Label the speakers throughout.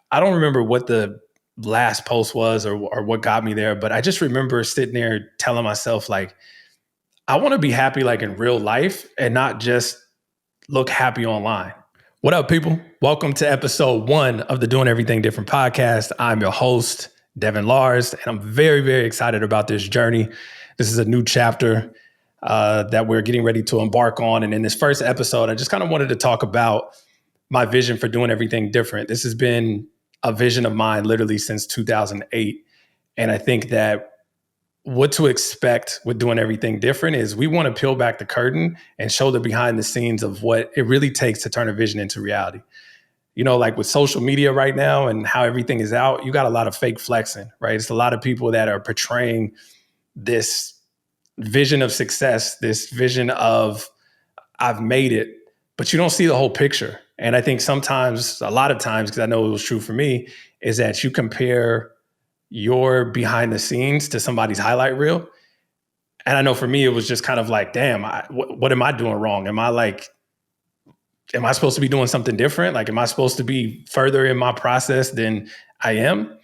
Speaker 1: I don't remember what the last post was or what got me there, but I just remember sitting there telling myself, like, I want to be happy like in real life and not just look happy online. What up, people? Welcome to episode 1 of the Doing Everything Different podcast. I'm your host, Devin Lars, and I'm very, very excited about this journey. This is a new chapter that we're getting ready to embark on. And in this first episode, I just kind of wanted to talk about my vision for doing everything different. This has been a vision of mine literally since 2008. And I think that what to expect with doing everything different is we want to peel back the curtain and show the behind the scenes of what it really takes to turn a vision into reality. You know, like with social media right now and how everything is out, you got a lot of fake flexing, right? It's a lot of people that are portraying this vision of success, this vision of I've made it, but you don't see the whole picture. And I think sometimes, a lot of times, because I know it was true for me, is that you compare your behind the scenes to somebody's highlight reel. And I know for me, it was just kind of like, damn, what am I doing wrong? Am I supposed to be doing something different? Like, am I supposed to be further in my process than I am?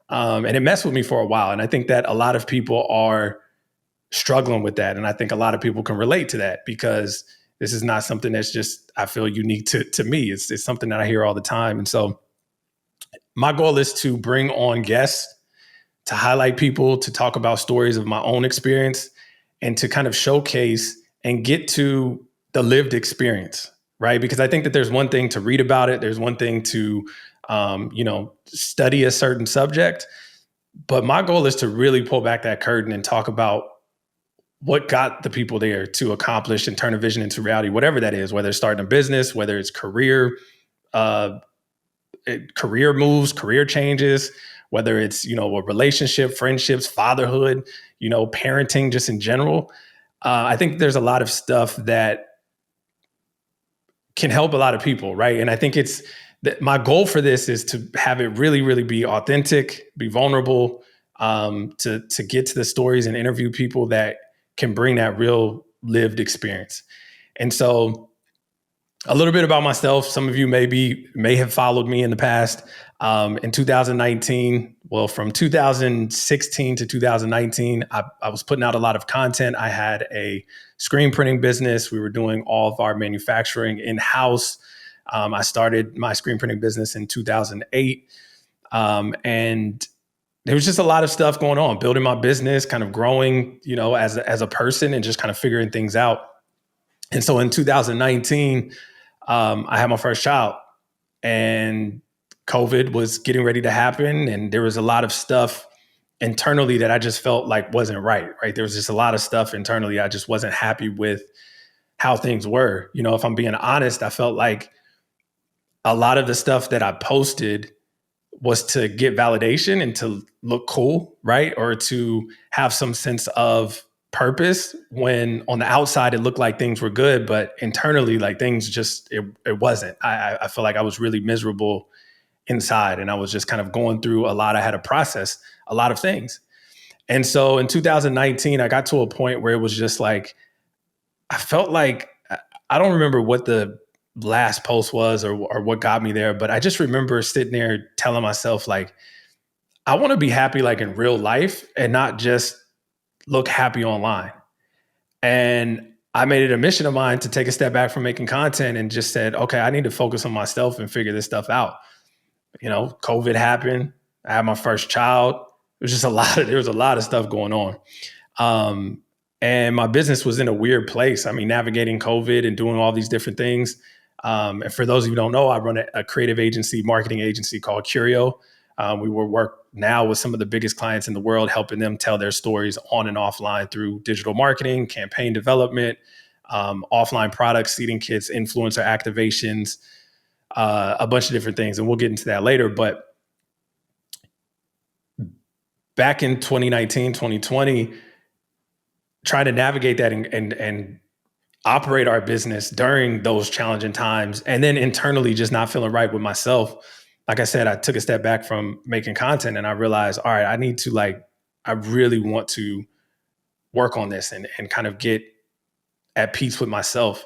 Speaker 1: And it messed with me for a while. And I think that a lot of people are struggling with that. And I think a lot of people can relate to that because this is not something that's just, I feel, unique to me. It's something that I hear all the time. And so my goal is to bring on guests, to highlight people, to talk about stories of my own experience, and to kind of showcase and get to the lived experience, right? Because I think that there's one thing to read about it. There's one thing to, study a certain subject. But my goal is to really pull back that curtain and talk about what got the people there to accomplish and turn a vision into reality, whatever that is, whether it's starting a business, whether it's uh, career moves, career changes, whether it's, a relationship, friendships, fatherhood, parenting, just in general. I think there's a lot of stuff that can help a lot of people, right? And I think it's that my goal for this is to have it really, really be authentic, be vulnerable, to get to the stories and interview people that can bring that real lived experience. And so a little bit about myself. Some of you may have followed me in the past. In 2019, well, from 2016 to 2019, I was putting out a lot of content. I had a screen printing business. We were doing all of our manufacturing in-house. I started my screen printing business in 2008. And there was just a lot of stuff going on, building my business, kind of growing, as a person and just kind of figuring things out. And so in 2019, I had my first child, and COVID was getting ready to happen. And there was a lot of stuff internally that I just felt like wasn't right. There was just a lot of stuff internally. I just wasn't happy with how things were. If I'm being honest, I felt like a lot of the stuff that I posted was to get validation and to look cool, right? Or to have some sense of purpose, when on the outside it looked like things were good, but internally, like, things just, it wasn't. I feel like I was really miserable inside, and I was just kind of going through a lot. I had to process a lot of things. And so in 2019, I got to a point where it was just like, I felt like, I don't remember what the last post was or what got me there, but I just remember sitting there telling myself, like, I want to be happy like in real life and not just look happy online. And I made it a mission of mine to take a step back from making content and just said, okay, I need to focus on myself and figure this stuff out. COVID happened. I had my first child. It was just there was a lot of stuff going on. And my business was in a weird place. I mean, navigating COVID and doing all these different things. And for those of you who don't know, I run a creative agency, marketing agency called KURIEO. We work now with some of the biggest clients in the world, helping them tell their stories on and offline through digital marketing, campaign development, offline products, seeding kits, influencer activations, a bunch of different things. And we'll get into that later. But back in 2019, 2020, trying to navigate that and operate our business during those challenging times, and then internally just not feeling right with myself. Like I said, I took a step back from making content and I realized, all right, I really want to work on this and kind of get at peace with myself.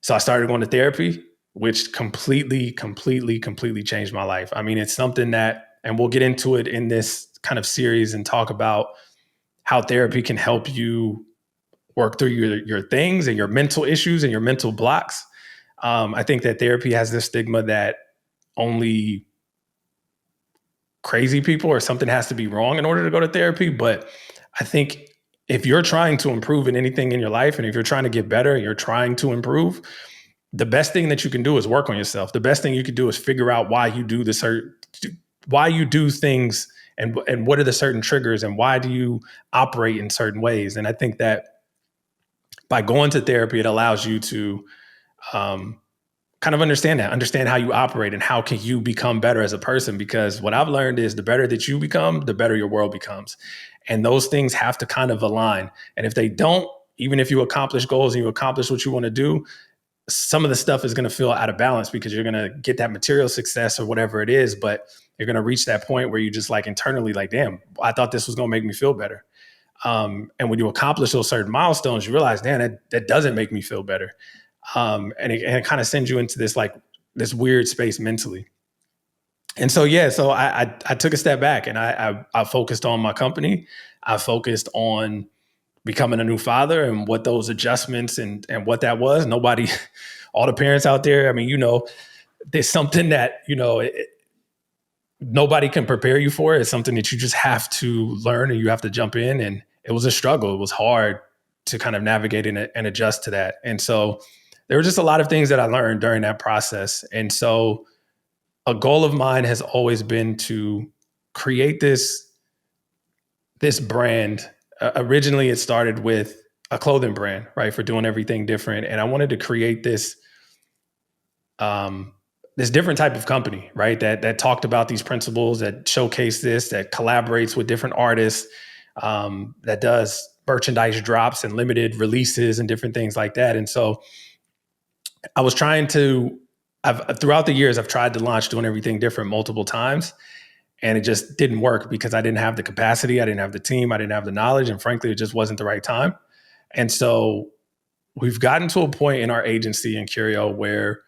Speaker 1: So I started going to therapy, which completely changed my life. I mean, it's something that, and we'll get into it in this kind of series and talk about how therapy can help you work through your things and your mental issues and your mental blocks. I think that therapy has this stigma that only crazy people or something has to be wrong in order to go to therapy. But I think if you're trying to improve in anything in your life, and if you're trying to get better and you're trying to improve, the best thing that you can do is work on yourself. The best thing you can do is figure out why you do why you do things, and what are the certain triggers, and why do you operate in certain ways. And I think that by going to therapy, it allows you to kind of understand how you operate and how can you become better as a person. Because what I've learned is the better that you become, the better your world becomes. And those things have to kind of align. And if they don't, even if you accomplish goals and you accomplish what you want to do, some of the stuff is going to feel out of balance because you're going to get that material success or whatever it is, but you're going to reach that point where you just like internally like, damn, I thought this was going to make me feel better. And when you accomplish those certain milestones, you realize, damn, that doesn't make me feel better. And it kind of sends you into this weird space mentally. And so, yeah, so I took a step back and I focused on my company. I focused on becoming a new father and what those adjustments and what that was. Nobody, all the parents out there, I mean, there's something that, nobody can prepare you for. It's something that you just have to learn and you have to jump in. And it was a struggle. It was hard to kind of navigate and adjust to that. And so there were just a lot of things that I learned during that process. And so a goal of mine has always been to create this brand. Originally, it started with a clothing brand, right, for doing everything different. And I wanted to create this different type of company, right, that talked about these principles, that showcased this, that collaborates with different artists, that does merchandise drops and limited releases and different things like that. And so I was throughout the years, I've tried to launch doing everything different multiple times. And it just didn't work because I didn't have the capacity, I didn't have the team, I didn't have the knowledge, and frankly, it just wasn't the right time. And so we've gotten to a point in our agency in KURIEO where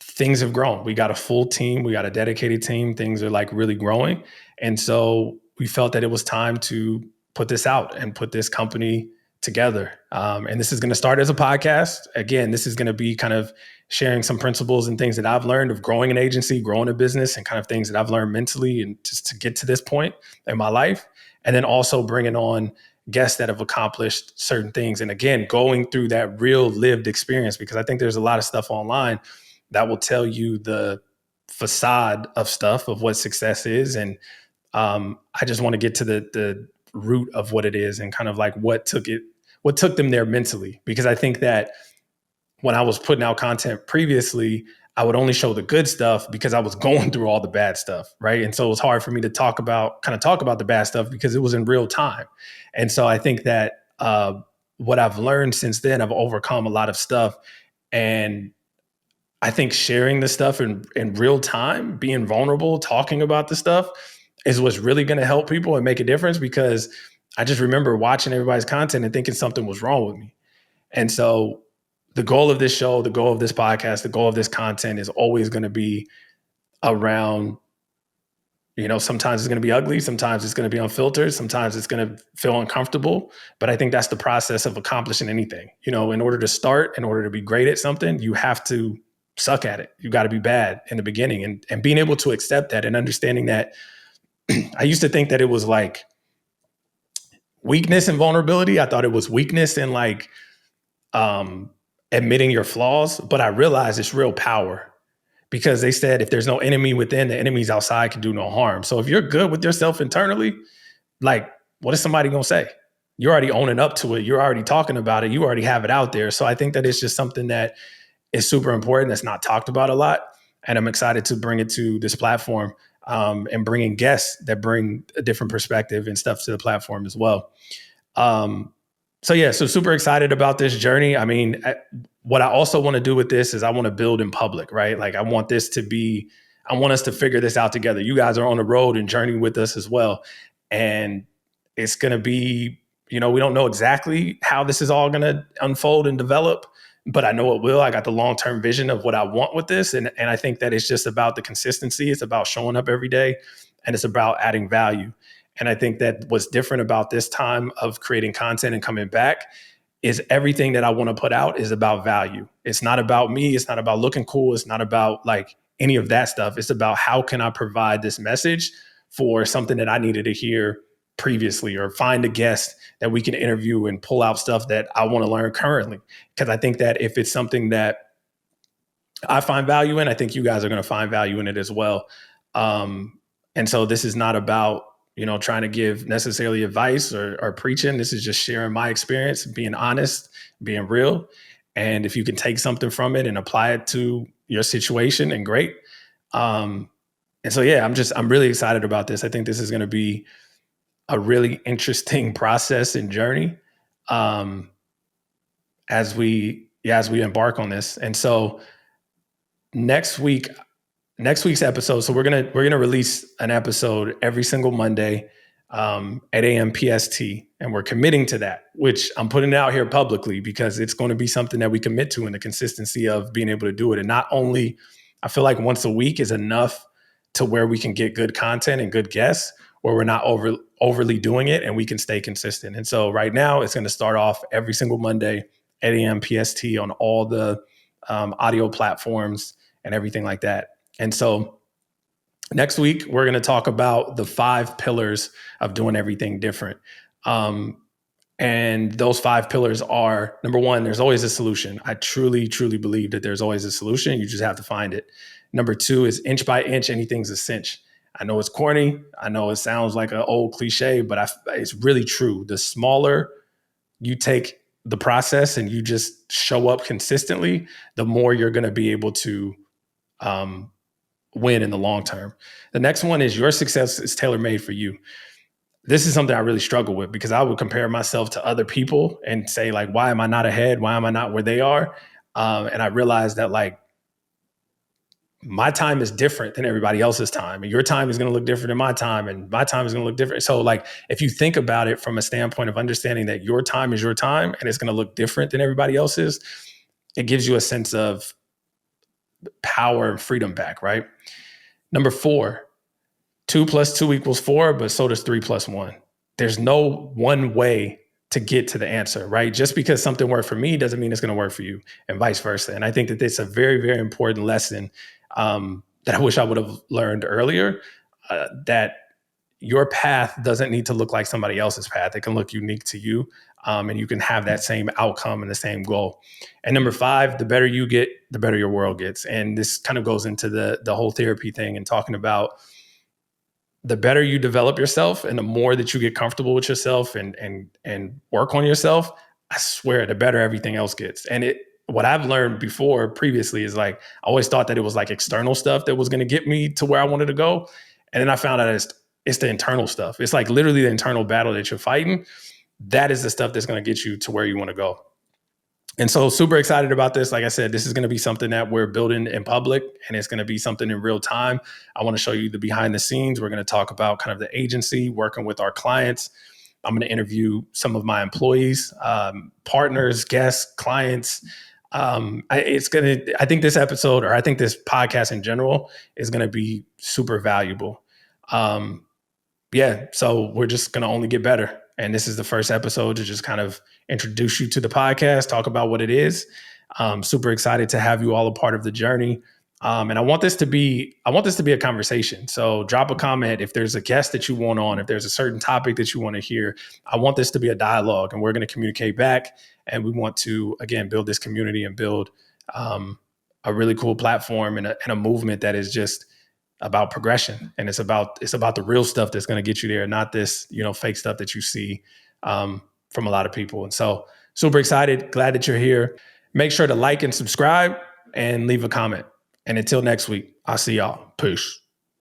Speaker 1: things have grown. We got a full team, we got a dedicated team, things are like really growing. And so we felt that it was time to put this out and put this company together. And this is going to start as a podcast. Again, this is going to be kind of sharing some principles and things that I've learned of growing an agency, growing a business, and kind of things that I've learned mentally and just to get to this point in my life. And then also bringing on guests that have accomplished certain things. And again, going through that real lived experience, because I think there's a lot of stuff online that will tell you the facade of stuff of what success is. And I just want to get to the root of what it is and kind of like what took them there mentally. Because I think that when I was putting out content previously, I would only show the good stuff because I was going through all the bad stuff, right? And so it was hard for me to talk about the bad stuff because it was in real time. And so I think that what I've learned since then, I've overcome a lot of stuff. And I think sharing the stuff in real time, being vulnerable, talking about the stuff is what's really going to help people and make a difference, because I just remember watching everybody's content and thinking something was wrong with me. And so the goal of this show, the goal of this podcast, the goal of this content is always going to be around, sometimes it's going to be ugly, sometimes it's going to be unfiltered, sometimes it's going to feel uncomfortable. But I think that's the process of accomplishing anything. In order to be great at something, you have to suck at it. You got to be bad in the beginning, and being able to accept that and understanding that. I used to think that it was like weakness and vulnerability. I thought it was weakness and like admitting your flaws, but I realized it's real power, because they said if there's no enemy within, the enemies outside can do no harm. So if you're good with yourself internally, like, what is somebody going to say? You're already owning up to it. You're already talking about it. You already have it out there. So I think that it's just something that is super important that's not talked about a lot. And I'm excited to bring it to this platform, and bringing guests that bring a different perspective and stuff to the platform as well. So super excited about this journey. I mean, what I also want to do with this is I want to build in public, right? Like I want us to figure this out together. You guys are on the road and journey with us as well. And it's going to be, we don't know exactly how this is all going to unfold and develop, but I know it will. I got the long-term vision of what I want with this. And I think that it's just about the consistency. It's about showing up every day, and it's about adding value. And I think that what's different about this time of creating content and coming back is everything that I want to put out is about value. It's not about me. It's not about looking cool. It's not about like any of that stuff. It's about how can I provide this message for something that I needed to hear previously, or find a guest that we can interview and pull out stuff that I want to learn currently. Because I think that if it's something that I find value in, I think you guys are going to find value in it as well. And so this is not about, trying to give necessarily advice or preaching. This is just sharing my experience, being honest, being real. And if you can take something from it and apply it to your situation, and great. And so, yeah, I'm really excited about this. I think this is going to be a really interesting process and journey as we embark on this. And so next week's episode, so we're gonna release an episode every single Monday, 8 a.m. PST, and we're committing to that, which I'm putting it out here publicly because it's going to be something that we commit to, in the consistency of being able to do it. And not only, I feel like once a week is enough to where we can get good content and good guests, where we're not overly doing it, and we can stay consistent. And so right now it's going to start off every single Monday, 8 a.m. PST, on all the audio platforms and everything like that. And so next week, we're going to talk about the 5 pillars of doing everything different. And those 5 pillars are, number 1, there's always a solution. I truly, truly believe that there's always a solution. You just have to find it. Number 2 is inch by inch, anything's a cinch. I know it's corny. I know it sounds like an old cliche, but it's really true. The smaller you take the process and you just show up consistently, the more you're going to be able to win in the long term. The next one is your success is tailor-made for you. This is something I really struggle with, because I would compare myself to other people and say, like, why am I not ahead? Why am I not where they are? And I realized that, like, my time is different than everybody else's time, and your time is going to look different than my time, and my time is going to look different. So, like, if you think about it from a standpoint of understanding that your time is your time and it's going to look different than everybody else's, it gives you a sense of power and freedom back, right? Number 4, 2 plus 2 equals 4, but so does 3 plus 1. There's no one way to get to the answer, right? Just because something worked for me doesn't mean it's going to work for you, and vice versa. And I think that it's a very, very important lesson that I wish I would have learned earlier, that your path doesn't need to look like somebody else's path. It can look unique to you, and you can have that same outcome and the same goal. And number 5, the better you get, the better your world gets. And this kind of goes into the whole therapy thing, and talking about the better you develop yourself and the more that you get comfortable with yourself and work on yourself, I swear, the better everything else gets. And what I've learned previously is, like, I always thought that it was like external stuff that was going to get me to where I wanted to go. And then I found out it's the internal stuff. It's like literally the internal battle that you're fighting. That is the stuff that's going to get you to where you want to go. And so, super excited about this. Like I said, this is going to be something that we're building in public, and it's going to be something in real time. I want to show you the behind the scenes. We're going to talk about kind of the agency, working with our clients. I'm going to interview some of my employees, partners, guests, clients. I think this episode, or I think this podcast in general, is going to be super valuable. So we're just going to only get better. And this is the first episode to just kind of introduce you to the podcast, talk about what it is. Super excited to have you all a part of the journey. And I want this to be a conversation. So drop a comment if there's a guest that you want on, if there's a certain topic that you want to hear. I want this to be a dialogue, and we're going to communicate back. And we want to, again, build this community and build a really cool platform and a movement that is just about progression. And it's about the real stuff that's going to get you there, not this, fake stuff that you see from a lot of people. And so, super excited, glad that you're here. Make sure to like and subscribe and leave a comment. And until next week, I'll see y'all. Peace.